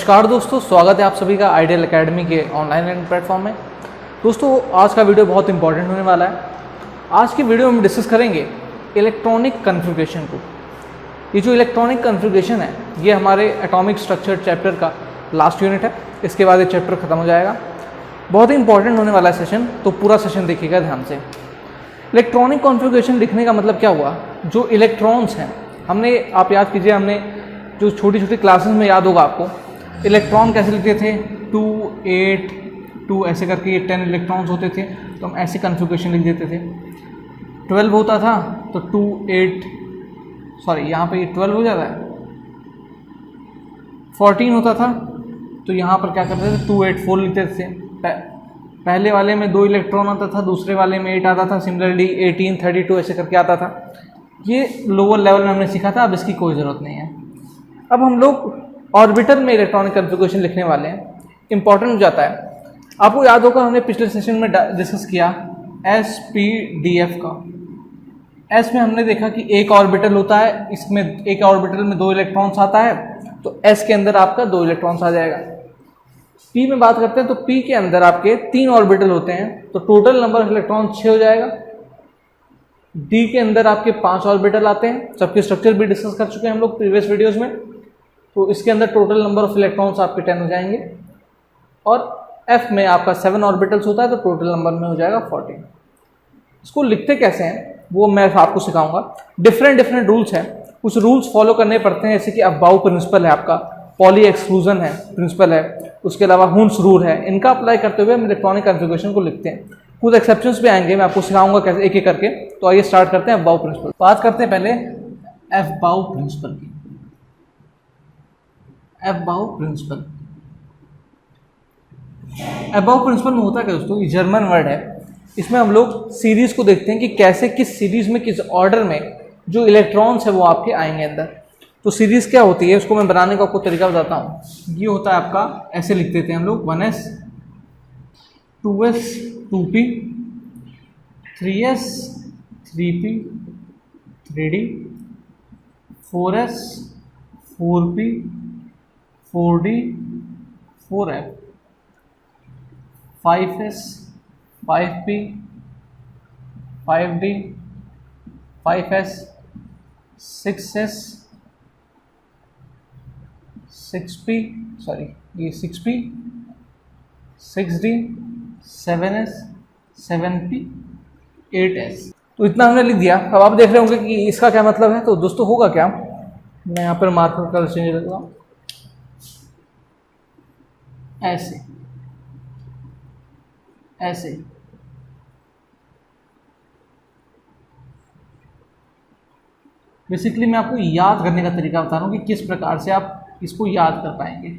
नमस्कार दोस्तों, स्वागत है आप सभी का आइडियल एकेडमी के ऑनलाइन लर्निंग प्लेटफॉर्म में। दोस्तों आज का वीडियो बहुत इंपॉर्टेंट होने वाला है। आज की वीडियो में हम डिस्कस करेंगे इलेक्ट्रॉनिक कॉन्फ़िगरेशन को। ये जो इलेक्ट्रॉनिक कॉन्फ़िगरेशन है ये हमारे एटॉमिक स्ट्रक्चर चैप्टर का लास्ट यूनिट है। इसके बाद ये चैप्टर ख़त्म हो जाएगा। बहुत ही इंपॉर्टेंट होने वाला है सेशन, तो पूरा सेशन देखिएगा ध्यान से। इलेक्ट्रॉनिक कॉन्फ़िगरेशन लिखने का मतलब क्या हुआ, जो इलेक्ट्रॉन्स हैं हमने, आप याद कीजिए, हमने जो छोटी छोटी क्लासेस में याद होगा आपको, इलेक्ट्रॉन कैसे लिखते थे, 2 8 2 ऐसे करके ये 10 इलेक्ट्रॉन्स होते थे, तो हम ऐसे कॉन्फ़िगरेशन लिख देते थे। 12 होता था तो 2 8 यहाँ पे ये 12 हो जाता है। 14 होता था तो यहाँ पर क्या करते थे, 2 8 4 लिखते थे। पहले वाले में 2 इलेक्ट्रॉन आता था, दूसरे वाले में 8 आता था। सिमिलरली 18 32 ऐसे करके आता था। ये लोअर लेवल में हमने सीखा था, अब इसकी कोई ज़रूरत नहीं है। अब हम लोग ऑर्बिटल में इलेक्ट्रॉनिक कॉन्फ़िगरेशन लिखने वाले हैं। इंपॉर्टेंट हो जाता है। आपको याद होगा हमने पिछले सेशन में डिस्कस किया SPDF का। एस में हमने देखा कि एक ऑर्बिटल होता है, इसमें एक ऑर्बिटल में 2 इलेक्ट्रॉन्स आता है, तो S के अंदर आपका 2 इलेक्ट्रॉन्स आ जाएगा। P में बात करते हैं तो P के अंदर आपके 3 ऑर्बिटल होते हैं, तो टोटल नंबर ऑफ इलेक्ट्रॉन 6 हो जाएगा। D के अंदर आपके 5 ऑर्बिटल आते हैं, सबके स्ट्रक्चर भी डिस्कस कर चुके हैं हम लोग प्रीवियस वीडियोज़ में, तो इसके अंदर टोटल नंबर ऑफ इलेक्ट्रॉन्स आपके 10 हो जाएंगे। और F में आपका 7 ऑर्बिटल्स होता है, तो टोटल नंबर में हो जाएगा 14। इसको लिखते कैसे हैं वो मैं आपको सिखाऊंगा। डिफरेंट रूल्स हैं, कुछ रूल्स फॉलो करने पड़ते हैं, जैसे कि अबाउ प्रिंसिपल है आपका, पॉली एक्सक्लूजन है प्रिंसिपल है, उसके अलावा हुन्स रूल है। इनका अप्लाई करते हुए हम इलेक्ट्रॉनिक कॉन्फ़िगरेशन को लिखते हैं। कुछ एक्सेप्शंस भी आएंगे, मैं आपको सिखाऊंगा कैसे एक एक करके। तो आइए स्टार्ट करते हैं अबाउ प्रिंसिपल। बात करते हैं पहले अबाउ प्रिंसिपल की। अबाउ प्रिंसिपल में होता क्या दोस्तों, ये जर्मन वर्ड है। इसमें हम लोग सीरीज को देखते हैं कि कैसे किस सीरीज में किस ऑर्डर में जो इलेक्ट्रॉन्स है वो आपके आएंगे अंदर। तो सीरीज क्या होती है उसको मैं बनाने का आपको तरीका बताता हूँ। ये होता है आपका, ऐसे लिख देते हैं हम लोग 1s 2s 2p 3s 3p 3d 4s 4p 4d 4f 5s 5p 5d 5s 6s 6p 6p 6d 7s 7p 8s। तो इतना हमने लिख दिया। अब आप देख रहे होंगे कि इसका क्या मतलब है। तो दोस्तों होगा क्या, मैं यहाँ पर मार्कर कलर चेंज कर दूँगा, ऐसे ऐसे। बेसिकली मैं आपको याद करने का तरीका बता रहा हूँ कि किस प्रकार से आप इसको याद कर पाएंगे।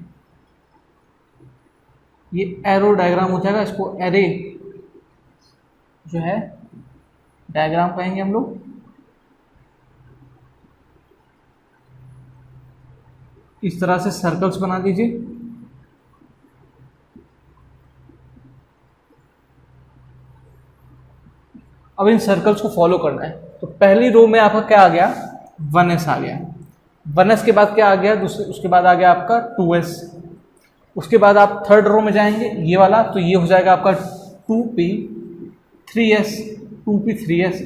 ये एरो डायग्राम हो जाएगा, इसको एरे जो है डायग्राम कहेंगे हम लोग। इस तरह से सर्कल्स बना दीजिए। अब इन सर्कल्स को फॉलो करना है। तो पहली रो में आपका क्या आ गया, 1s आ गया। 1s के बाद क्या आ गया, उसके बाद आ गया आपका 2s। उसके बाद आप थर्ड रो में जाएंगे, ये वाला, तो ये हो जाएगा आपका 2p 3s 2p 3s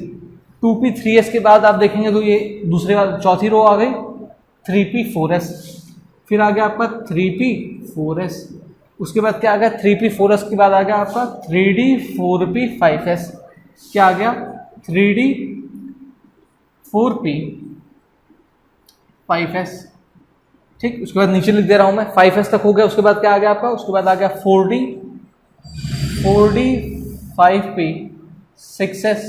2p 3s के बाद आप देखेंगे तो ये दूसरे वाला चौथी रो आ गई 3p 4s। फिर आ गया आपका 3p 4s। उसके बाद क्या आ गया, 3p 4s के बाद आ गया आपका 3d 4p 5s। क्या आ गया, 3d 4p 5s। ठीक, उसके बाद नीचे लिख दे रहा हूं मैं, 5s तक हो गया। उसके बाद क्या आ गया आपका, उसके बाद आ गया 4d 5p 6s।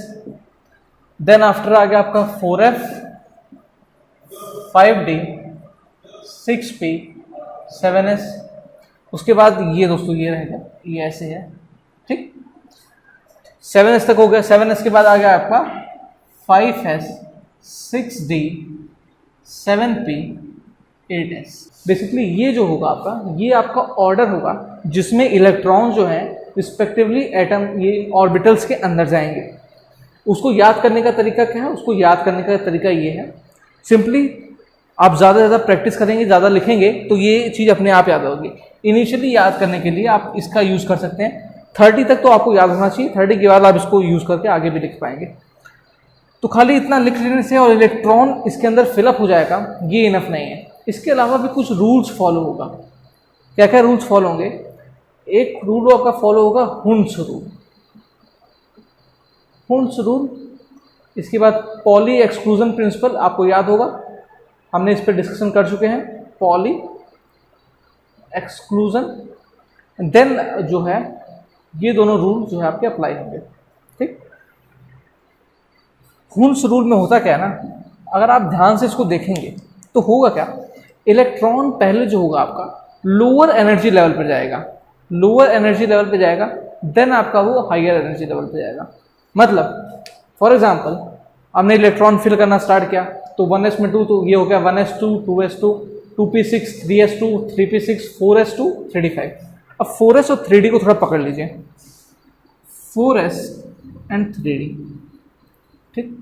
Then after आ गया आपका 4f 5d 6p 7s। उसके बाद ये दोस्तों ये रहेगा, ये ऐसे है। ठीक, 7s तक हो गया। 7s के बाद आ गया आपका 5s 6d 7p 8s। Basically ये जो होगा आपका, ये आपका ऑर्डर होगा जिसमें इलेक्ट्रॉन जो हैं रिस्पेक्टिवली एटम, ये ऑर्बिटल्स के अंदर जाएंगे। उसको याद करने का तरीका क्या है, उसको याद करने का तरीका ये है, सिंपली आप ज़्यादा से ज़्यादा प्रैक्टिस करेंगे, ज़्यादा लिखेंगे तो ये चीज़ अपने आप याद होगी। इनिशियली याद करने के लिए आप इसका यूज़ कर सकते हैं, 30 तक तो आपको याद होना चाहिए, 30 के बाद आप इसको यूज़ करके आगे भी लिख पाएंगे। तो खाली इतना लिख लेने से और इलेक्ट्रॉन इसके अंदर फिलअप हो जाएगा ये इनफ नहीं है, इसके अलावा भी कुछ रूल्स फॉलो होगा। क्या क्या रूल्स फॉलो होंगे? एक रूल आपका फॉलो होगा हुंस रूल। हुंस रूल, इसके बाद पॉली एक्सक्लूजन प्रिंसिपल आपको याद होगा, हमने इस पर डिस्कशन कर चुके हैं। पॉली एक्सक्लूजन, देन जो है ये दोनों रूल जो है आपके अप्लाई होंगे। ठीक, हुंस रूल में होता क्या है ना, अगर आप ध्यान से इसको देखेंगे तो होगा क्या, इलेक्ट्रॉन पहले जो होगा आपका लोअर एनर्जी लेवल पर जाएगा, लोअर एनर्जी लेवल पे जाएगा, देन आपका वो हायर एनर्जी लेवल पे जाएगा। मतलब फॉर एग्जांपल हमने इलेक्ट्रॉन फिल करना स्टार्ट किया तो 1s में 2, तो ये हो गया 1s2, 2s2, 2p6, 3s2, 3p6, 4s2, 3d5। अब 4s और 3d को थोड़ा पकड़ लीजिए, 4s एंड 3d। ठीक,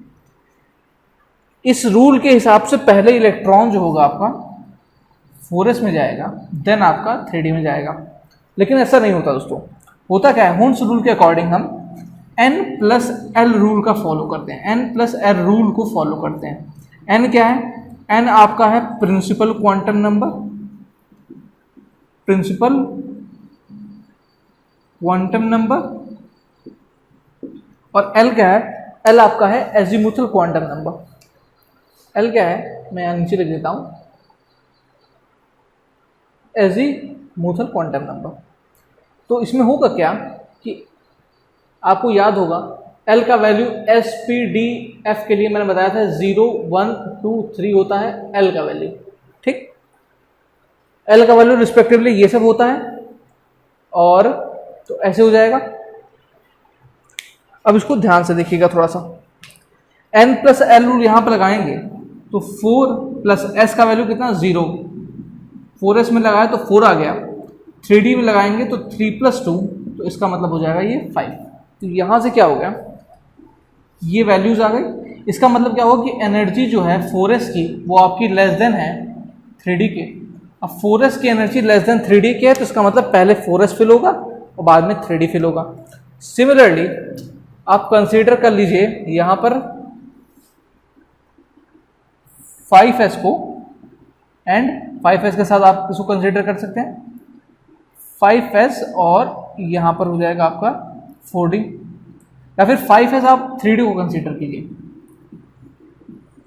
इस रूल के हिसाब से पहले इलेक्ट्रॉन जो होगा आपका 4s में जाएगा, देन आपका 3d में जाएगा। लेकिन ऐसा नहीं होता दोस्तों, होता क्या है, हुंस रूल के अकॉर्डिंग हम n+l रूल का फॉलो करते हैं, n+l रूल को फॉलो करते हैं। n क्या है? n आपका है principal quantum number, principal quantum number, और l क्या है? l आपका है एजीमुथल क्वांटम नंबर। l क्या है, मैं यहाँ नीचे लिख देता हूं, एजीमुथल क्वांटम नंबर। तो इसमें होगा क्या कि आपको याद होगा L का वैल्यू SPDF के लिए मैंने बताया था 0, 1, 2, 3 होता है L का वैल्यू। ठीक, L का वैल्यू रिस्पेक्टिवली ये सब होता है, और तो ऐसे हो जाएगा। अब इसको ध्यान से देखिएगा थोड़ा सा, n+l रूल यहां पर लगाएंगे तो 4+s का वैल्यू कितना, 0, 4s में लगाया तो 4 आ गया, 3d में लगाएंगे तो 3+2, तो इसका मतलब हो जाएगा ये 5। तो यहाँ से क्या हो गया, ये वैल्यूज आ गई। इसका मतलब क्या होगा कि एनर्जी जो है 4s की वो आपकी लेस देन है 3d के। अब 4s की एनर्जी लेस देन 3d के है, तो इसका मतलब पहले 4s फिल होगा और बाद में 3d फिल होगा। सिमिलरली आप कंसीडर कर लीजिए यहाँ पर 5s को, एंड 5s के साथ आप इसको कंसीडर कर सकते हैं 5s, और यहाँ पर हो जाएगा आपका 4d, या फिर 5s आप 3d को कंसीडर कीजिए।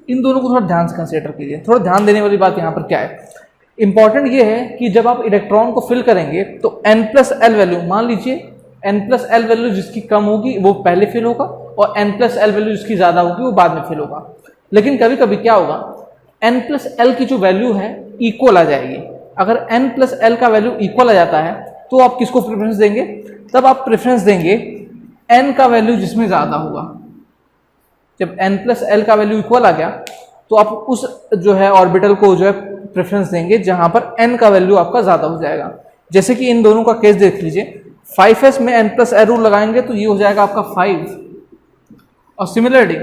इन दोनों को थोड़ा ध्यान से कंसीडर कीजिए। थोड़ा ध्यान देने वाली बात यहाँ पर क्या है, इंपॉर्टेंट ये है कि जब आप इलेक्ट्रॉन को फिल करेंगे तो n+l वैल्यू, मान लीजिए n+l वैल्यू जिसकी कम होगी वो पहले फिल होगा, और n+l वैल्यू जिसकी ज़्यादा होगी वो बाद में फिल होगा। लेकिन कभी कभी क्या होगा, n+l की जो वैल्यू है इक्वल आ जाएगी। अगर n+l का वैल्यू इक्वल आ जाता है तो आप किसको प्रेफरेंस देंगे, तब आप प्रेफरेंस देंगे n का वैल्यू जिसमें ज़्यादा होगा। जब n+l का वैल्यू इक्वल आ गया तो आप उस जो है ऑर्बिटल को जो है प्रेफरेंस देंगे जहां पर n का वैल्यू आपका ज़्यादा हो जाएगा। जैसे कि इन दोनों का केस देख लीजिए, 5s में n+l रूल लगाएंगे तो ये हो जाएगा आपका 5, और सिमिलरली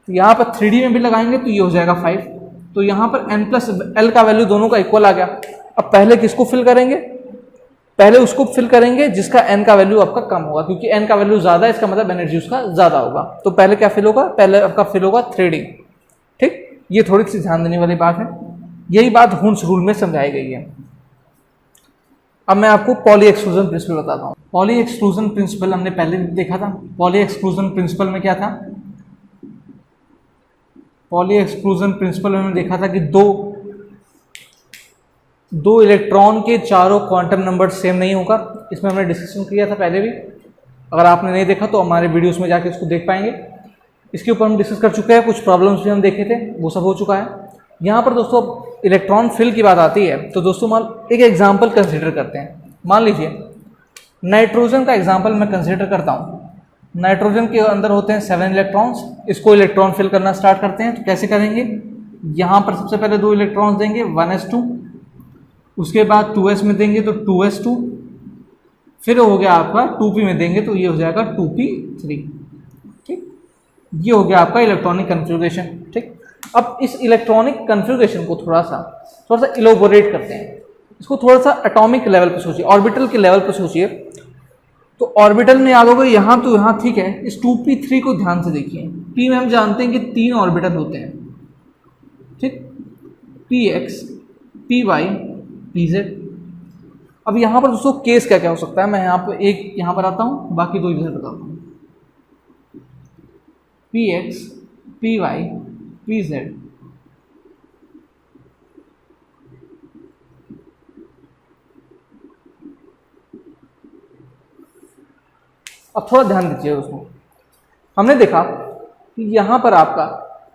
यहाँ पर 3d में भी लगाएंगे तो ये हो जाएगा 5। तो यहाँ पर n+l का वैल्यू दोनों का इक्वल आ गया। अब पहले किसको फिल करेंगे, पहले उसको फिल करेंगे जिसका n का वैल्यू आपका कम होगा, क्योंकि n का वैल्यू ज़्यादा है, इसका मतलब एनर्जी उसका ज़्यादा होगा। तो पहले क्या फिल होगा, पहले आपका फिल होगा 3d। ठीक, ये थोड़ी सी ध्यान देने वाली बात है, यही बात हुंस रूल में समझाई गई है। अब मैं आपको पॉली एक्सक्लूजन प्रिंसिपल बताता हूँ। पॉली एक्सक्लूजन प्रिंसिपल हमने पहले भी देखा था। पॉली एक्सक्लूजन प्रिंसिपल में क्या था, पॉली एक्सक्लूजन प्रिंसिपल में हमने देखा था कि दो इलेक्ट्रॉन के चारों क्वांटम नंबर सेम नहीं होगा। इसमें हमने डिस्कशन किया था पहले भी, अगर आपने नहीं देखा तो हमारे वीडियोस में जाके इसको देख पाएंगे। इसके ऊपर हम डिस्कस कर चुके हैं, कुछ प्रॉब्लम्स भी हम देखे थे, वो सब हो चुका है। यहाँ पर दोस्तों इलेक्ट्रॉन फिल की बात आती है तो दोस्तों मान एक एग्जाम्पल कंसिडर करते हैं। मान लीजिए नाइट्रोजन का एग्जाम्पल मैं कंसिडर करता हूँ। नाइट्रोजन के अंदर होते हैं 7 इलेक्ट्रॉन्स, इसको इलेक्ट्रॉन फिल करना स्टार्ट करते हैं। तो कैसे करेंगे, यहाँ पर सबसे पहले 2 इलेक्ट्रॉन्स देंगे 1s2, उसके बाद 2s में देंगे तो 2s2, फिर हो गया आपका 2p में देंगे तो ये हो जाएगा 2p3। ठीक, ये हो गया आपका इलेक्ट्रॉनिक कन्फिग्रेशन। ठीक, अब इस इलेक्ट्रॉनिक कन्फिग्रेशन को थोड़ा सा इलोबोरेट करते हैं, इसको थोड़ा सा एटॉमिक लेवल पे सोचिए, ऑर्बिटल के लेवल पे सोचिए। तो ऑर्बिटल में याद होगा यहाँ तो यहाँ ठीक है, इस 2p3 को ध्यान से देखिए। p में हम जानते हैं कि 3 ऑर्बिटल होते हैं, ठीक, px, py, pz। अब यहाँ पर दोस्तों केस क्या क्या हो सकता है, मैं यहाँ पर एक यहाँ पर आता हूँ, बाकी दो इधर बताता हूँ। px, py, pz। अब थोड़ा ध्यान दीजिए दोस्तों, हमने देखा कि यहाँ पर आपका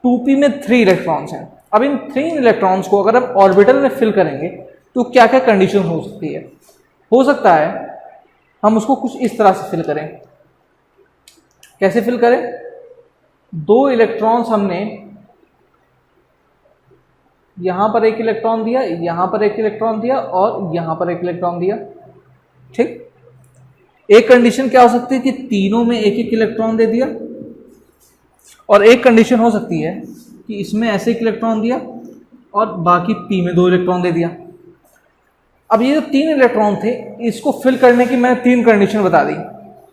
2p में 3 इलेक्ट्रॉन्स हैं। अब इन 3 इलेक्ट्रॉन्स को अगर हम ऑर्बिटल में फिल करेंगे तो क्या क्या कंडीशन हो सकती है। हो सकता है हम उसको कुछ इस तरह से फिल करें। कैसे फिल करें? 2 इलेक्ट्रॉन्स हमने यहाँ पर एक इलेक्ट्रॉन दिया, यहाँ पर एक इलेक्ट्रॉन दिया और यहाँ पर एक इलेक्ट्रॉन दिया, ठीक। एक कंडीशन क्या हो सकती है कि तीनों में एक एक इलेक्ट्रॉन दे दिया, और एक कंडीशन हो सकती है कि इसमें ऐसे एक इलेक्ट्रॉन दिया और बाकी p में 2 इलेक्ट्रॉन दे दिया। अब ये जो 3 इलेक्ट्रॉन थे, इसको फिल करने की मैंने 3 कंडीशन बता दी।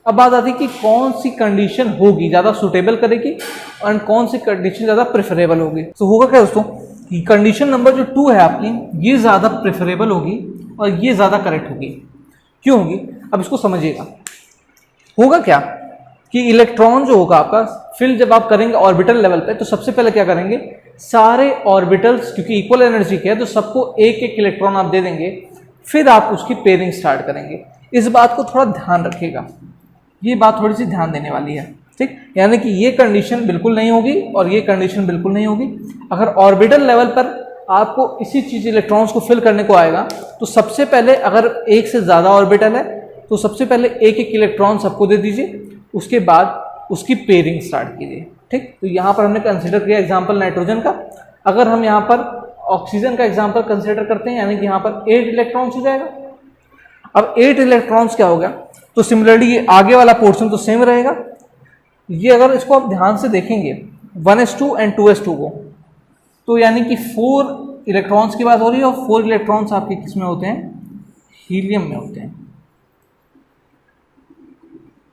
अब बात आती है कि कौन सी कंडीशन होगी ज़्यादा सुटेबल करेगी और कौन सी कंडीशन ज़्यादा प्रेफरेबल होगी। तो होगा क्या दोस्तों कि कंडीशन नंबर जो 2 है आपकी, ये ज़्यादा प्रेफरेबल होगी और ये ज़्यादा करेक्ट होगी। क्यों होगी? अब इसको समझिएगा। होगा क्या कि इलेक्ट्रॉन जो होगा आपका फिल जब आप करेंगे ऑर्बिटल लेवल पे, तो सबसे पहले क्या करेंगे, सारे ऑर्बिटल्स क्योंकि इक्वल एनर्जी के है तो सबको एक एक इलेक्ट्रॉन आप दे देंगे, फिर आप उसकी पेयरिंग स्टार्ट करेंगे। इस बात को थोड़ा ध्यान रखिएगा, ये बात थोड़ी सी ध्यान देने वाली है, ठीक। यानी कि ये कंडीशन बिल्कुल नहीं होगी और ये कंडीशन बिल्कुल नहीं होगी। अगर ऑर्बिटल लेवल पर आपको इसी चीज इलेक्ट्रॉन्स को फिल करने को आएगा तो सबसे पहले अगर एक से ज़्यादा ऑर्बिटल है तो सबसे पहले एक एक इलेक्ट्रॉन सबको दे दीजिए, उसके बाद उसकी पेयरिंग स्टार्ट कीजिए, ठीक। तो यहाँ पर हमने कंसिडर किया एग्जाम्पल नाइट्रोजन का। अगर हम यहाँ पर ऑक्सीजन का एग्जाम्पल कंसिडर करते हैं, यानी कि यहाँ पर 8 इलेक्ट्रॉन्स हो जाएगा। अब 8 इलेक्ट्रॉन्स क्या हो गया, तो सिमिलरली ये आगे वाला पोर्शन तो सेम रहेगा। ये अगर इसको आप ध्यान से देखेंगे 1s2 एंड 2s2 को, तो यानी कि 4 इलेक्ट्रॉन्स की बात हो रही है और 4 इलेक्ट्रॉन्स आपके किस में होते हैं, हीलियम में होते हैं।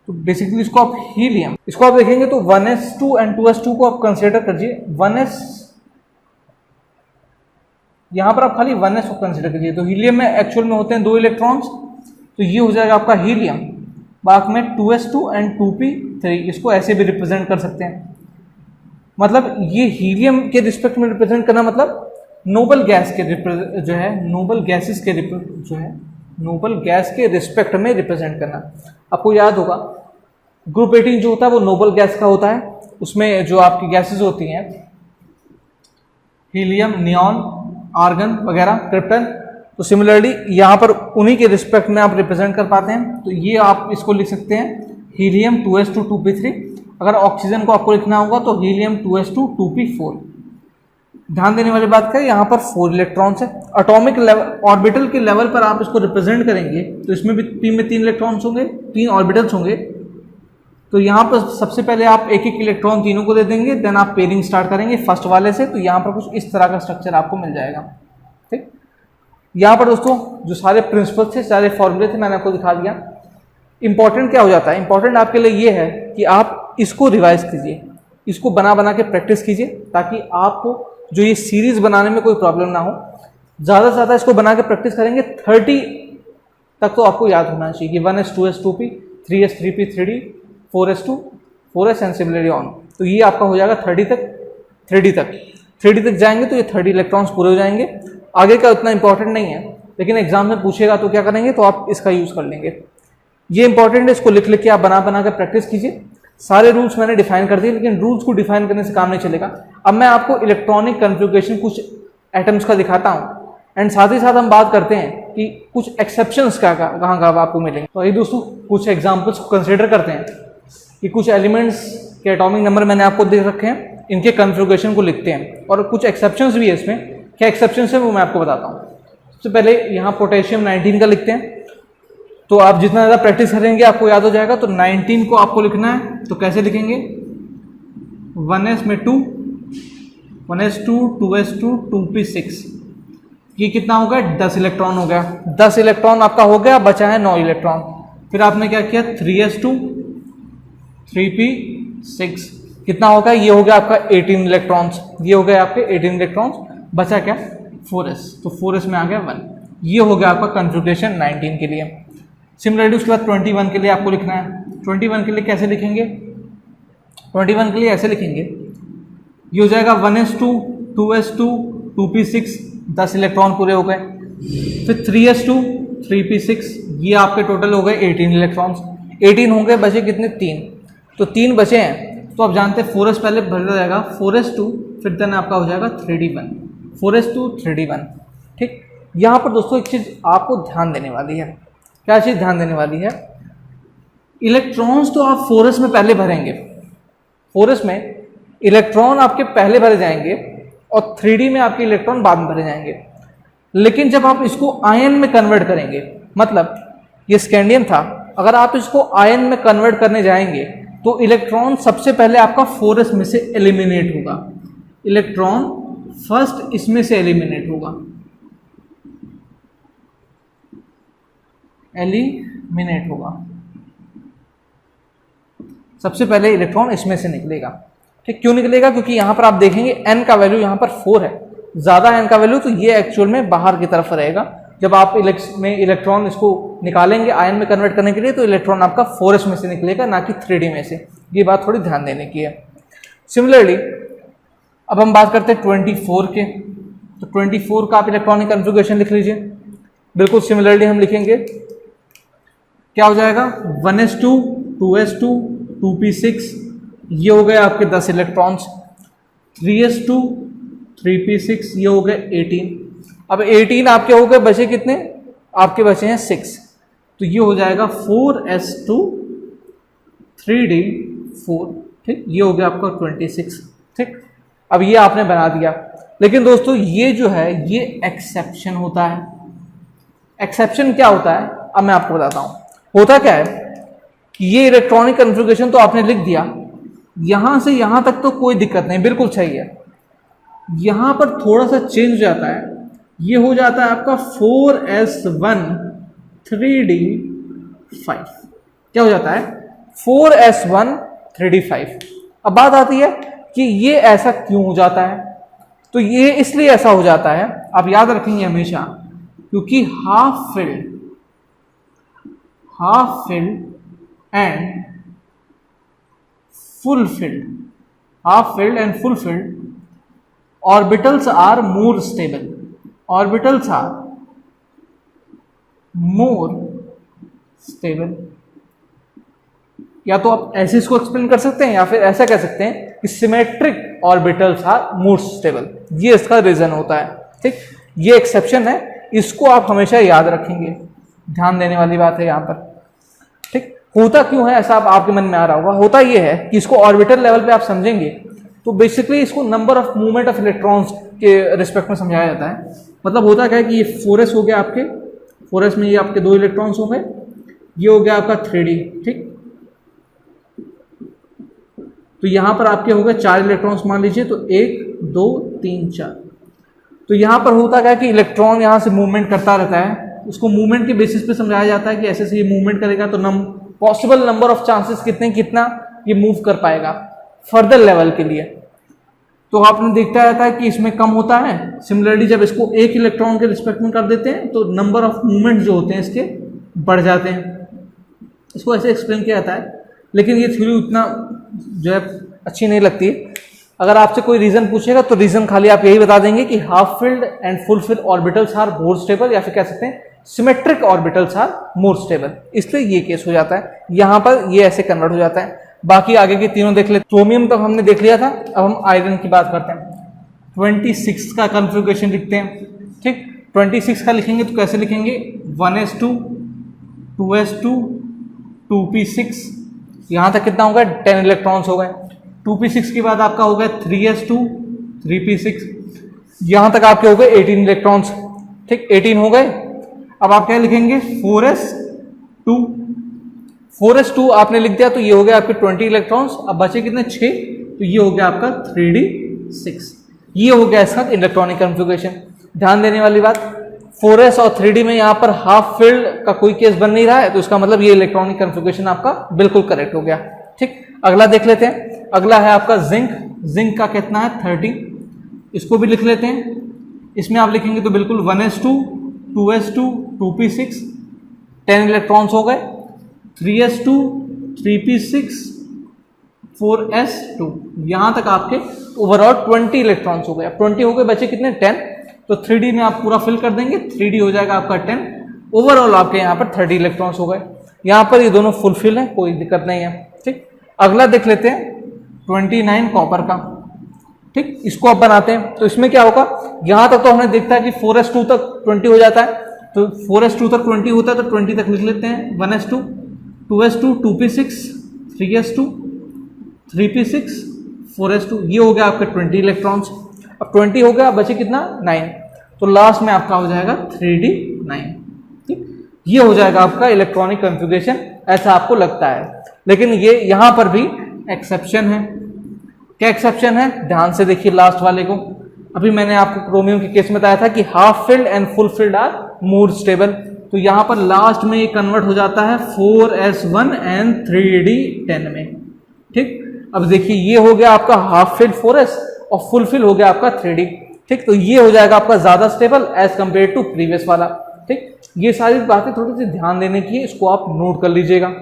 तो बेसिकली इसको आप हीलियम, इसको आप देखेंगे तो 1s2 एंड 2s2 को आप कंसिडर कीजिए। 1s यहां पर आप खाली 1s को कंसिडर कीजिए, तो हीलियम में एक्चुअल में होते हैं 2 इलेक्ट्रॉन्स, तो ये हो जाएगा आपका हीलियम। बाद में 2s2 एंड 2p3, इसको ऐसे भी रिप्रेजेंट कर सकते हैं। मतलब ये हीलियम के रिस्पेक्ट में रिप्रेजेंट करना मतलब नोबल गैस के जो है नोबल गैसेस के जो है नोबल गैस के रिस्पेक्ट में रिप्रेजेंट करना। आपको याद होगा ग्रुप 18 जो होता है वो नोबल गैस का होता है, उसमें जो आपकी गैसेस होती हैं हीलियम, नियॉन, आर्गन वगैरह, क्रिप्टन। तो सिमिलरली यहाँ पर उन्हीं के रिस्पेक्ट में आप रिप्रेजेंट कर पाते हैं। तो ये आप इसको लिख सकते हैं हीलियम 2s2 2p3। अगर ऑक्सीजन को आपको लिखना होगा तो हीलियम 2s2 2p4। ध्यान देने वाली बात क्या है, यहाँ पर 4 इलेक्ट्रॉन्स है। एटॉमिक लेवल ऑर्बिटल के लेवल पर आप इसको रिप्रेजेंट करेंगे तो इसमें भी p में 3 इलेक्ट्रॉन्स होंगे, 3 ऑर्बिटल्स होंगे। तो यहाँ पर सबसे पहले आप एक एक इलेक्ट्रॉन तीनों को दे देंगे, देन आप पेयरिंग स्टार्ट करेंगे फर्स्ट वाले से। तो यहाँ पर कुछ इस तरह का स्ट्रक्चर आपको मिल जाएगा, ठीक। यहाँ पर दोस्तों जो सारे प्रिंसिपल थे, सारे फॉर्मूले थे, मैंने आपको दिखा दिया। इंपॉर्टेंट क्या हो जाता है, इंपॉर्टेंट आपके लिए ये है कि आप इसको रिवाइज कीजिए, इसको बना बना के प्रैक्टिस कीजिए, ताकि आपको जो ये सीरीज बनाने में कोई प्रॉब्लम ना हो। ज़्यादा से ज़्यादा इसको बना के प्रैक्टिस करेंगे 30 तक तो आपको याद होना चाहिए कि 1s 2s 2p 3s 3p 3d 4s2 4s and similarly on. तो ये आपका हो जाएगा 30 तक 3d तक जाएंगे तो ये 30 इलेक्ट्रॉन्स पूरे हो जाएंगे। आगे का उतना इंपॉर्टेंट नहीं है, लेकिन एग्जाम में पूछेगा तो क्या करेंगे, तो आप इसका यूज़ कर लेंगे। ये इंपॉर्टेंट है, इसको लिख लिख के आप बना बना के प्रैक्टिस कीजिए। सारे रूल्स मैंने डिफाइन कर दिए, लेकिन रूल्स को डिफाइन करने से काम नहीं चलेगा। अब मैं आपको इलेक्ट्रॉनिक कन्फिग्रेशन कुछ एटम्स का दिखाता हूँ, एंड साथ ही साथ हम बात करते हैं कि कुछ एक्सेप्शंस कहाँ कहाँ आपको मिलेंगे। तो ये दोस्तों कुछ एग्जाम्पल्स को कंसिडर करते हैं कि कुछ एलिमेंट्स के एटॉमिक नंबर मैंने आपको दे रखे हैं, इनके कन्फिग्रेशन को लिखते हैं, और कुछ एक्सेप्शंस भी है इसमें। क्या एक्सेप्शंस है वो मैं आपको बताता हूँ। सबसे पहले यहाँ पोटेशियम 19 का लिखते हैं। तो आप जितना ज़्यादा प्रैक्टिस करेंगे आपको याद हो जाएगा। तो 19 को आपको लिखना है, तो कैसे लिखेंगे, 1s में 2 1s2 2s2 2p6, ये कितना हो गया 10 इलेक्ट्रॉन हो गया। 10 इलेक्ट्रॉन आपका हो गया, बचा है 9 इलेक्ट्रॉन। फिर आपने क्या किया 3s2 3p6, कितना होगा ये हो गया आपका 18 इलेक्ट्रॉन्स, ये हो गए आपके 18 इलेक्ट्रॉन्स, बचा क्या 4s, तो 4s में आ गया 1। ये हो गया आपका कॉन्फ़िगरेशन 19 के लिए। सिमिलरली उसके बाद 21 के लिए आपको लिखना है। 21 के लिए कैसे लिखेंगे, 21 के लिए ऐसे लिखेंगे, ये हो जाएगा 1s2 2s2 2p6, 10 इलेक्ट्रॉन पूरे हो गए। फिर 3s2 3p6, ये आपके टोटल हो गए 18 इलेक्ट्रॉन्स। 18 होंगे, बचे कितने 3, तो 3 बचे हैं। तो आप जानते हैं 4s पहले भरता जाएगा, 4s2 फिर देन आपका हो जाएगा 3d1, 4s2 3d1। ठीक, यहाँ पर दोस्तों एक चीज़ आपको ध्यान देने वाली है। क्या चीज़ ध्यान देने वाली है, इलेक्ट्रॉन्स तो आप 4s में पहले भरेंगे, 4s में इलेक्ट्रॉन आपके पहले भरे जाएंगे और 3d में आपके इलेक्ट्रॉन बाद में भरे जाएंगे। लेकिन जब आप इसको आयन में कन्वर्ट करेंगे, मतलब ये स्कैंडियम था, अगर आप इसको आयन में कन्वर्ट करने जाएंगे तो इलेक्ट्रॉन सबसे पहले आपका 4s में से एलिमिनेट होगा, इलेक्ट्रॉन फर्स्ट इसमें से एलिमिनेट होगा, एलिमिनेट होगा, सबसे पहले इलेक्ट्रॉन इसमें से निकलेगा। ठीक, क्यों निकलेगा, क्योंकि यहां पर आप देखेंगे n का वैल्यू यहां पर 4 है, ज्यादा n का वैल्यू, तो ये एक्चुअल में बाहर की तरफ रहेगा। जब आप इलेक्ट्रॉन इसको निकालेंगे आयन में कन्वर्ट करने के लिए, तो इलेक्ट्रॉन आपका 4s में से निकलेगा, ना कि 3d में से। ये बात थोड़ी ध्यान देने की है। सिमिलरली अब हम बात करते हैं 24 के, तो 24 का आप इलेक्ट्रॉनिक कॉन्फ़िगरेशन लिख लीजिए। बिल्कुल सिमिलरली हम लिखेंगे, क्या हो जाएगा 1s2 2s2 2p6, ये हो गए आपके 10 इलेक्ट्रॉन्स। 3s2 3p6, ये हो गए 18। अब 18 आपके हो गए, बचे कितने, आपके बचे हैं 6, तो ये हो जाएगा 4s2 3d4। ठीक, ये हो गया आपका 26। ठीक, अब ये आपने बना दिया। लेकिन दोस्तों ये जो है ये एक्सेप्शन होता है। एक्सेप्शन क्या होता है, अब मैं आपको बताता हूँ। होता क्या है कि ये इलेक्ट्रॉनिक कॉन्फ़िगरेशन तो आपने लिख दिया, यहां से यहां तक तो कोई दिक्कत नहीं, बिल्कुल सही है। यहां पर थोड़ा सा चेंज हो जाता है, ये हो जाता है आपका 4s1 3d5। क्या हो जाता है 4s1 3d5। अब बात आती है कि ये ऐसा क्यों हो जाता है, तो ये इसलिए ऐसा हो जाता है, आप याद रखेंगे हमेशा, क्योंकि half filled and full filled, half filled and full filled orbitals are more stable, orbitals are more stable. या तो आप ऐसे इसको एक्सप्लेन कर सकते हैं, या फिर ऐसा कह सकते हैं कि symmetric orbitals are more stable, ये इसका रीजन होता है। ठीक, ये एक्सेप्शन है, इसको आप हमेशा याद रखेंगे, ध्यान देने वाली बात है यहाँ पर। ठीक, होता क्यों है ऐसा, आप आपके मन में आ रहा होगा। होता ये है कि इसको ऑर्बिटल लेवल पे आप समझेंगे तो बेसिकली इसको number of movement of electrons के रिस्पेक्ट में समझाया जाता है। मतलब होता क्या है कि ये 4s हो गया आपके, 4s में ये आपके 2 इलेक्ट्रॉन्स हो गए, ये हो गया आपका 3d। ठीक, तो यहां पर आपके हो गए 4 इलेक्ट्रॉन्स, मान लीजिए, तो 1 2 3 4। तो यहां पर होता क्या है कि इलेक्ट्रॉन यहां से मूवमेंट करता रहता है, उसको मूवमेंट के बेसिस पे समझाया जाता है कि ऐसे से ये मूवमेंट करेगा तो पॉसिबल नंबर ऑफ चांसेस कितना ये मूव कर पाएगा फर्दर लेवल के लिए। तो आपने देखता रहता है कि इसमें कम होता है। सिमिलरली जब इसको 1 इलेक्ट्रॉन के रिस्पेक्ट में कर देते हैं तो नंबर ऑफ मूवमेंट जो होते हैं इसके बढ़ जाते हैं। इसको ऐसे एक्सप्लेन किया जाता है, लेकिन ये थ्योरी उतना जो है अच्छी नहीं लगती। अगर आपसे कोई रीजन पूछेगा तो रीजन खाली आप यही बता देंगे कि half filled and full filled orbitals are more stable, या फिर कह सकते हैं symmetric orbitals are more stable, इसलिए ये केस हो जाता है। यहां पर ये ऐसे कन्वर्ट हो जाता है। बाकी आगे के तीनों देख ले। क्रोमियम तक हमने देख लिया था, अब हम आयरन की बात करते हैं। 26 का कॉन्फ़िगरेशन लिखते हैं। ठीक, 26 का लिखेंगे तो कैसे लिखेंगे 1s2 2s2 2p6, यहां तक कितना हो गया 10 इलेक्ट्रॉन्स हो गए। 2p6 के बाद आपका हो गया 3s2 3p6, यहां तक आपके हो गए 18 इलेक्ट्रॉन्स। ठीक, 18 हो गए। अब आप क्या लिखेंगे 4s2 आपने लिख दिया, तो ये हो गया आपके 20 इलेक्ट्रॉन्स। अब बचे कितने 6, तो ये हो गया आपका 3d6। ये हो गया इसका इलेक्ट्रॉनिक कॉन्फ़िगरेशन। ध्यान देने वाली बात, 4s और 3D में यहाँ पर हाफ फील्ड का कोई केस बन नहीं रहा है, तो इसका मतलब ये इलेक्ट्रॉनिक कॉन्फ़िगरेशन आपका बिल्कुल करेक्ट हो गया। ठीक, अगला देख लेते हैं। अगला है आपका जिंक। जिंक का कितना है 30, इसको भी लिख लेते हैं। इसमें आप लिखेंगे तो बिल्कुल 1s2 2s2 2p6 10 इलेक्ट्रॉन्स हो गए, 3s2 3p6 4s2, यहाँ तक आपके ओवरऑल 20 इलेक्ट्रॉन्स हो गए। अब 20 हो गए, बचे कितने 10, तो 3D में आप पूरा फिल कर देंगे, 3D हो जाएगा आपका 10, ओवरऑल आपके यहाँ पर 30 इलेक्ट्रॉन्स हो गए। यहाँ पर ये दोनों फुलफिल है, कोई दिक्कत नहीं है। ठीक, अगला देख लेते हैं 29 कॉपर का। ठीक, इसको अब बनाते हैं। तो इसमें क्या होगा, यहाँ तक तो हमने देखता है कि 4s2 तक 20 हो जाता है, तो 4s2 तक 20 होता है, तो 20 तक लिख लेते हैं। 1s2 2s2 2p6 3s2 3p6 4s2, ये हो गया आपके 20 इलेक्ट्रॉन्स। अब 20 हो गया, बचे कितना 9, तो लास्ट में आपका हो जाएगा 3d9। ठीक, ये हो जाएगा आपका इलेक्ट्रॉनिक कॉन्फ़िगरेशन, ऐसा आपको लगता है। लेकिन ये यहाँ पर भी एक्सेप्शन है। क्या एक्सेप्शन है, ध्यान से देखिए लास्ट वाले को। अभी मैंने आपको क्रोमियम के केस में बताया था कि half filled and full filled are more stable, तो यहाँ पर लास्ट में ये कन्वर्ट हो जाता है 4s1 एंड 3d10 में। ठीक, अब देखिए ये हो गया आपका हाफ फील्ड 4s और फुल फिल हो गया आपका 3D। ठीक, तो ये हो जाएगा आपका ज्यादा stable as compare to previous वाला। ठीक, ये सारी बातें थोड़ी सी ध्यान देने की है, इसको आप नोट कर लीजिएगा।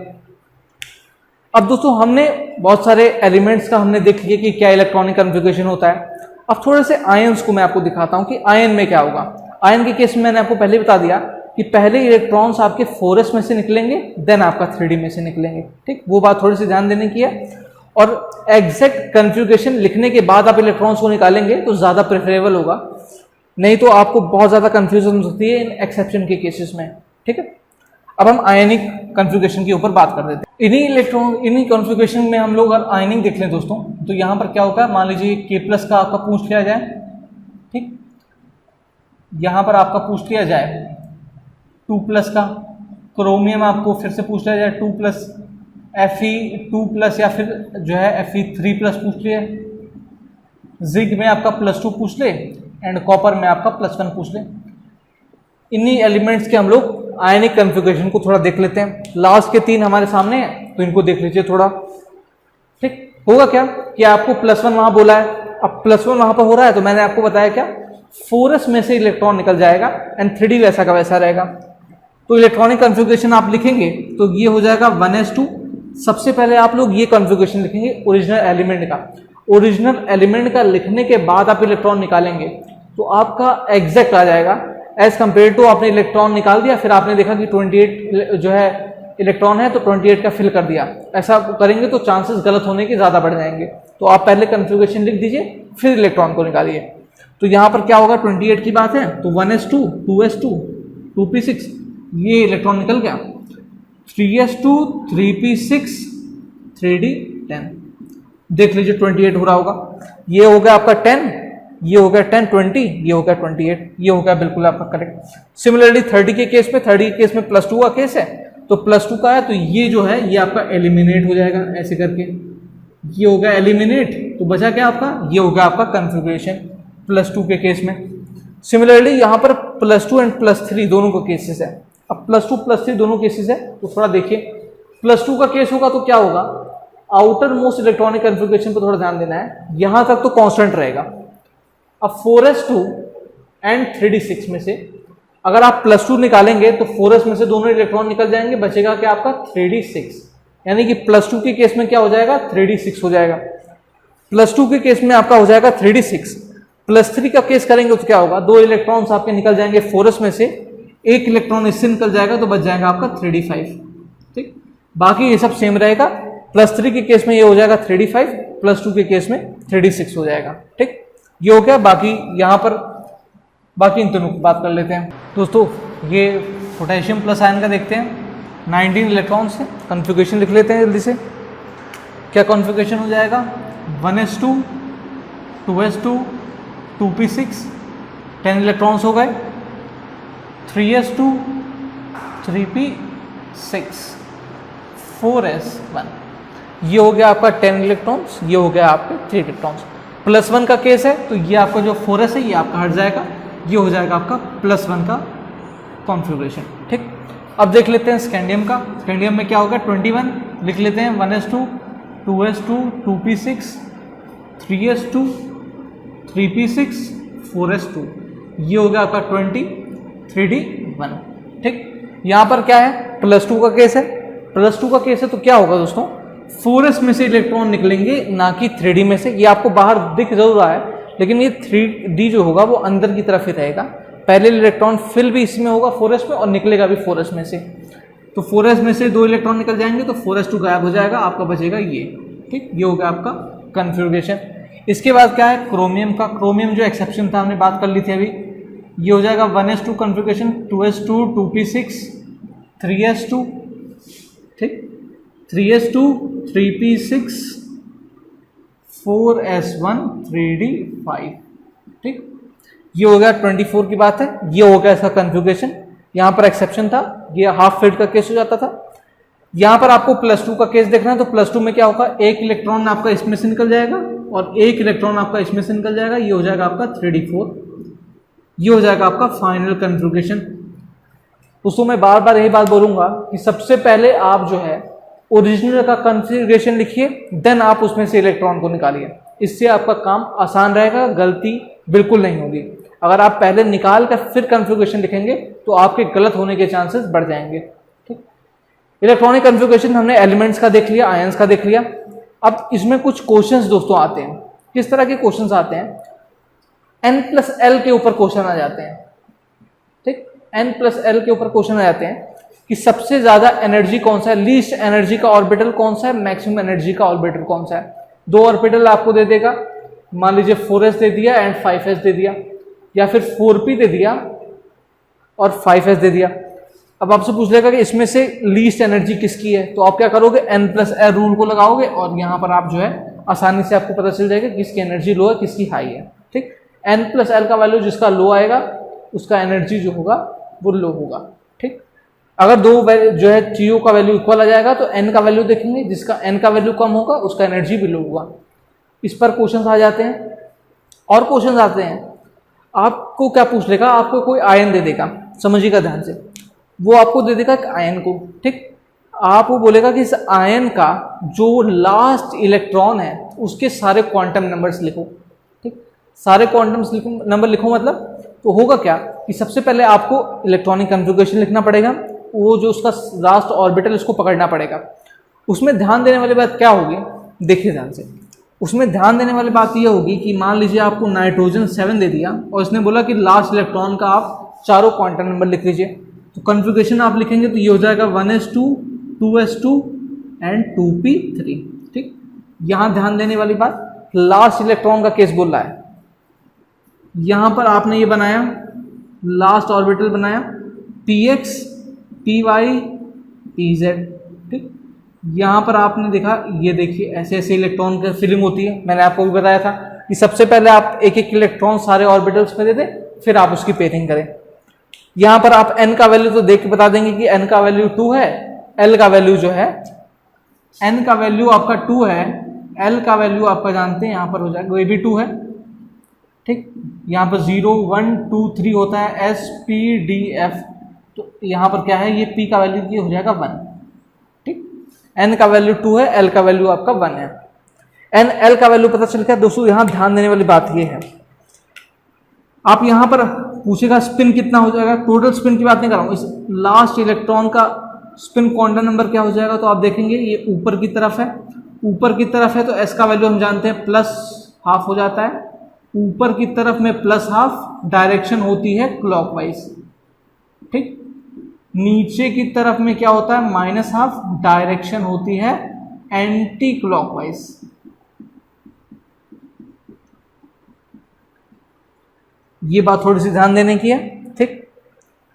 अब दोस्तों हमने बहुत सारे एलिमेंट्स का हमने देख लिया कि क्या इलेक्ट्रॉनिक कॉन्फ़िगरेशन होता है। अब थोड़े से आयन्स को मैं आपको दिखाता हूं कि आयन में क्या होगा। आयन के केस में मैंने आपको पहले बता दिया कि पहले इलेक्ट्रॉन्स आपके 4s में से निकलेंगे, देन आपका 3D में से निकलेंगे। ठीक, वो बात थोड़ी सी ध्यान देने की है। और एग्जैक्ट कॉन्फ़िगरेशन लिखने के बाद आप इलेक्ट्रॉन्स को निकालेंगे तो ज़्यादा प्रेफरेबल होगा, नहीं तो आपको बहुत ज़्यादा कन्फ्यूजन होती है इन एक्सेप्शन के केसेस में। ठीक है, अब हम आयनिक कॉन्फ़िगरेशन के ऊपर बात कर देते हैं। इन्हीं कॉन्फ़िगरेशन में हम लोग अगर आयनिक देख लें दोस्तों, तो यहाँ पर क्या होगा, मान लीजिए K+ का आपका पूछ लिया जाए। ठीक, यहाँ पर आपका पूछ लिया जाए 2+ का, क्रोमियम आपको फिर से पूछ लिया जाए 2+, Fe2+ या फिर जो है Fe3+ पूछ लिया, जिंक में आपका +2 पूछ ले एंड कॉपर में आपका +1 पूछ ले। इन्हीं एलिमेंट्स के हम लोग आयनिक कॉन्फ़िगरेशन को थोड़ा देख लेते हैं। लास्ट के 3 हमारे सामने हैं, तो इनको देख लीजिए थोड़ा। ठीक, होगा क्या कि आपको +1 वहां बोला है, अब +1 वहां पर हो रहा है, तो मैंने आपको बताया क्या 4s में से इलेक्ट्रॉन निकल जाएगा एंड 3D वैसा का वैसा रहेगा। तो इलेक्ट्रॉनिक कॉन्फ़िगरेशन आप लिखेंगे तो ये हो जाएगा 1s2। सबसे पहले आप लोग ये कॉन्फ़िगरेशन लिखेंगे ओरिजिनल एलिमेंट का। ओरिजिनल एलिमेंट का लिखने के बाद आप इलेक्ट्रॉन निकालेंगे तो आपका एग्जैक्ट आ जाएगा एज कंपेयर टू आपने इलेक्ट्रॉन निकाल दिया, फिर आपने देखा कि 28 जो है इलेक्ट्रॉन है, तो 28 का फिल कर दिया। ऐसा करेंगे तो चांसेस गलत होने के ज़्यादा बढ़ जाएंगे। तो आप पहले कॉन्फ़िगरेशन लिख दीजिए, फिर इलेक्ट्रॉन को निकालिए। तो यहाँ पर क्या होगा, 28 की बात है तो 1s2 2s2 2p6, ये इलेक्ट्रॉन निकल गया। 3s2 3p6 3d10, देख लीजिए 28 हो रहा होगा। ये हो गया आपका 10, ये हो गया 10 20, ये हो गया 28, ये हो गया बिल्कुल आपका करेक्ट। सिमिलरली 30 के केस में, 30 के केस में +2 का केस है, तो +2 का है तो ये जो है ये आपका एलिमिनेट हो जाएगा ऐसे करके। ये हो गया एलिमिनेट, तो बचा क्या आपका, ये हो गया आपका कॉन्फ़िगरेशन +2 के केस में। सिमिलरली यहाँ पर +2 एंड +3 दोनों का केसेस है। अब +2 +3 दोनों केसेस है, तो थोड़ा देखिए। +2 का केस होगा तो क्या होगा, आउटर मोस्ट इलेक्ट्रॉनिक कॉन्फ़िगरेशन पर थोड़ा ध्यान देना है। यहां तक तो कांस्टेंट रहेगा। अब 4s2 एंड 3d6 में से अगर आप +2 निकालेंगे तो 4s में से दोनों इलेक्ट्रॉन निकल जाएंगे, बचेगा क्या आपका 3d6, यानी कि +2 के केस में क्या हो जाएगा 3d6 हो जाएगा। +2 के केस में आपका हो जाएगा 3d6। +3 का केस करेंगे तो क्या होगा, 2 इलेक्ट्रॉन्स आपके निकल जाएंगे 4s में से, 1 इलेक्ट्रॉन इससे निकल जाएगा तो बच जाएगा आपका 3d5। ठीक, बाकी ये सब सेम रहेगा। +3 के केस में ये हो जाएगा 3d5, +2 के केस में 3d6 हो जाएगा। ठीक, ये हो गया। बाकी यहाँ पर बाकी इन दोनों की बात कर लेते हैं दोस्तों। ये पोटेशियम प्लस आयन का देखते हैं, 19 इलेक्ट्रॉन्स है। कॉन्फ़िगरेशन लिख लेते हैं जल्दी से। क्या कॉन्फ़िगरेशन हो जाएगा, 1s2 2s2 2p6 10 इलेक्ट्रॉन्स हो गए, 3s2 3p6 4s1, ये हो गया आपका 10 इलेक्ट्रॉन्स, ये हो गया आपके 3 इलेक्ट्रॉन्स। +1 का केस है तो ये आपका जो 4s है ये आपका हट जाएगा, ये हो जाएगा आपका +1 का कॉन्फ़िगरेशन। ठीक, अब देख लेते हैं स्कैंडियम का। स्कैंडियम में क्या होगा, 21 लिख लेते हैं, 1s2 2s2 2p6 3s2 3p6 4s2, ये हो गया आपका 20 3d1। ठीक, यहाँ पर क्या है, +2 का केस है। +2 का केस है तो क्या होगा दोस्तों, 4s में से इलेक्ट्रॉन निकलेंगे ना कि 3d में से। ये आपको बाहर दिख जरूर रहा है लेकिन ये 3d जो होगा वो अंदर की तरफ ही रहेगा। पहले इलेक्ट्रॉन फिल भी इसमें होगा 4s में और निकलेगा भी 4s में से। तो 4s में से 2 इलेक्ट्रॉन निकल जाएंगे तो 4s2 गायब हो जाएगा, आपका बचेगा ये। ठीक, ये हो गया आपका कन्फिग्रेशन। इसके बाद क्या है, क्रोमियम का। क्रोमियम जो एक्सेप्शन था हमने बात कर ली थी अभी, ये हो जाएगा 1s2 configuration 2s2 2p6 3s2। ठीक, 3s2 3p6 4s1 3d5। ठीक, ये हो गया 24 की बात है, ये हो गया इसका कन्फिग्रेशन। यहाँ पर एक्सेप्शन था, ये हाफ फिल्ड का केस हो जाता था। यहाँ पर आपको +2 का केस देखना है तो +2 में क्या होगा, एक इलेक्ट्रॉन आपका इसमें से निकल जाएगा और एक इलेक्ट्रॉन आपका इसमें से निकल जाएगा, ये हो जाएगा आपका 3d4। ये हो जाएगा आपका फाइनल कन्फिग्रेशन। दोस्तों मैं बार बार यही बात बोलूंगा कि सबसे पहले आप जो है ओरिजिनल का कन्फिग्रेशन लिखिए, देन आप उसमें से इलेक्ट्रॉन को निकालिए। इससे आपका काम आसान रहेगा, गलती बिल्कुल नहीं होगी। अगर आप पहले निकाल कर फिर कन्फिग्रेशन लिखेंगे तो आपके गलत होने के चांसेस बढ़ जाएंगे। ठीक, इलेक्ट्रॉनिक कन्फिग्रेशन हमने एलिमेंट्स का देख लिया, आयंस का देख लिया। अब इसमें कुछ क्वेश्चंस दोस्तों आते हैं। किस तरह के क्वेश्चंस आते हैं, n+l के ऊपर क्वेश्चन आ जाते हैं। ठीक, n+l के ऊपर क्वेश्चन आ जाते हैं कि सबसे ज्यादा एनर्जी कौन सा है, लीस्ट एनर्जी का ऑर्बिटल कौन सा है, मैक्सिमम एनर्जी का ऑर्बिटल कौन सा है। 2 ऑर्बिटल आपको दे देगा, मान लीजिए 4s दे दिया एंड 5s दे दिया, या फिर 4p दे दिया और 5s दे दिया। अब आपसे पूछ लेगा कि इसमें से लीस्ट एनर्जी किसकी है, तो आप क्या करोगे, n+l रूल को लगाओगे और यहाँ पर आप जो है आसानी से आपको पता चल जाएगा किसकी एनर्जी लो है किसकी हाई है। ठीक, n+l का वैल्यू जिसका लो आएगा उसका एनर्जी जो होगा वो लो होगा। ठीक, अगर दो जो है चीजों का वैल्यू इक्वल आ जाएगा तो n का वैल्यू देखेंगे, जिसका n का वैल्यू कम होगा उसका एनर्जी भी लो होगा। इस पर क्वेश्चंस आ जाते हैं। और क्वेश्चंस आते हैं, आपको क्या पूछ लेगा, आपको कोई आयन दे देगा, समझिएगा ध्यान से, वो आपको दे देगा एक आयन को। ठीक, आप वो बोलेगा कि इस आयन का जो लास्ट इलेक्ट्रॉन है उसके सारे क्वांटम नंबर्स लिखो। ठीक, सारे क्वांटम नंबर लिखो मतलब तो होगा क्या कि सबसे पहले आपको इलेक्ट्रॉनिक कन्फिग्रेशन लिखना पड़ेगा, वो जो उसका लास्ट ऑर्बिटल उसको पकड़ना पड़ेगा। उसमें ध्यान देने वाली बात क्या होगी, देखिए ध्यान से, उसमें ध्यान देने वाली बात यह होगी कि मान लीजिए आपको नाइट्रोजन 7 दे दिया और इसने बोला कि लास्ट इलेक्ट्रॉन का आप चारों क्वांटम नंबर लिख लीजिए, तो कन्फिग्रेशन आप लिखेंगे तो ये हो जाएगा 1s2 2s2 एंड 2p3। ठीक, यहां ध्यान देने वाली बात, लास्ट इलेक्ट्रॉन का केस बोल रहा है। यहां पर आपने ये बनाया, लास्ट ऑर्बिटल बनाया px py pz। ठीक, यहां पर आपने देखा, ये देखिए ऐसे ऐसे इलेक्ट्रॉन की फिलिंग होती है। मैंने आपको भी बताया था कि सबसे पहले आप एक एक इलेक्ट्रॉन सारे ऑर्बिटल्स में दे दें, फिर आप उसकी पेयरिंग करें। यहां पर आप n का वैल्यू तो देख के बता देंगे कि n का वैल्यू 2 है, l का वैल्यू जो है, n का वैल्यू आपका 2 है, l का वैल्यू आपका जानते हैं यहां पर हो जाएगा, ये भी 2 है। ठीक, यहाँ पर 0 1 2 3 होता है S P D F, तो यहाँ पर क्या है, ये P का वैल्यू ये हो जाएगा 1। ठीक, N का वैल्यू 2 है, L का वैल्यू आपका 1 है। N L का वैल्यू पता चल गया। दोस्तों यहाँ ध्यान देने वाली बात ये है, आप यहाँ पर पूछेगा स्पिन कितना हो जाएगा, टोटल स्पिन की बात नहीं कर रहा हूँ, इस लास्ट इलेक्ट्रॉन का स्पिन क्वांटम नंबर क्या हो जाएगा, तो आप देखेंगे ये ऊपर की तरफ है, ऊपर की तरफ है तो S का वैल्यू हम जानते हैं +½ हो जाता है, ऊपर की तरफ में +½ डायरेक्शन होती है क्लॉकवाइज। ठीक, नीचे की तरफ में क्या होता है, -½ डायरेक्शन होती है एंटी क्लॉकवाइज। ये बात थोड़ी सी ध्यान देने की है। ठीक,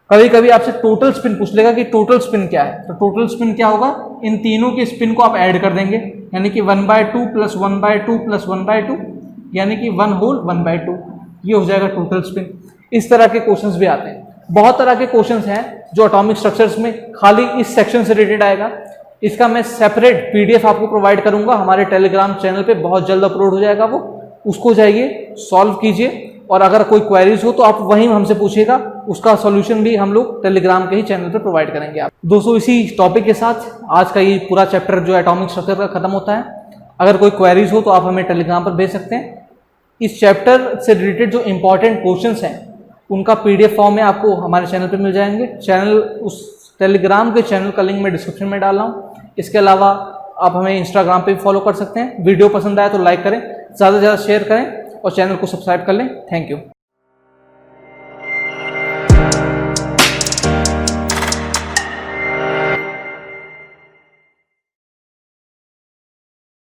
कभी कभी आपसे टोटल स्पिन पूछ लेगा कि टोटल स्पिन क्या है, तो टोटल स्पिन क्या होगा, इन तीनों के स्पिन को आप ऐड कर देंगे, यानी कि 1/2 + 1/2 + 1/2, यानी कि 1 होल 1/2, ये हो जाएगा टोटल स्पिन। इस तरह के क्वेश्चंस भी आते हैं। बहुत तरह के क्वेश्चंस हैं जो एटॉमिक स्ट्रक्चर्स में खाली इस सेक्शन से रिलेटेड आएगा। इसका मैं सेपरेट PDF आपको प्रोवाइड करूंगा, हमारे टेलीग्राम चैनल पे बहुत जल्द अपलोड हो जाएगा वो, उसको जाइए, सॉल्व कीजिए, और अगर कोई क्वेरीज हो तो आप वहीं हमसे पूछिएगा, उसका सॉल्यूशन भी हम लोग टेलीग्राम के ही चैनल पर प्रोवाइड करेंगे आप दोस्तों। इसी टॉपिक के साथ आज का ये पूरा चैप्टर जो एटॉमिक स्ट्रक्चर का खत्म होता है। अगर कोई क्वेरीज हो तो आप हमें टेलीग्राम पर भेज सकते हैं। इस चैप्टर से रिलेटेड जो इंपॉर्टेंट क्वेश्चंस हैं उनका PDF फॉर्म में आपको हमारे चैनल पर मिल जाएंगे। चैनल, उस टेलीग्राम के चैनल का लिंक मैं डिस्क्रिप्शन में डाल रहा हूँ। इसके अलावा आप हमें इंस्टाग्राम पे भी फॉलो कर सकते हैं। वीडियो पसंद आया तो लाइक करें, ज़्यादा से ज़्यादा शेयर करें और चैनल को सब्सक्राइब कर लें। Thank you.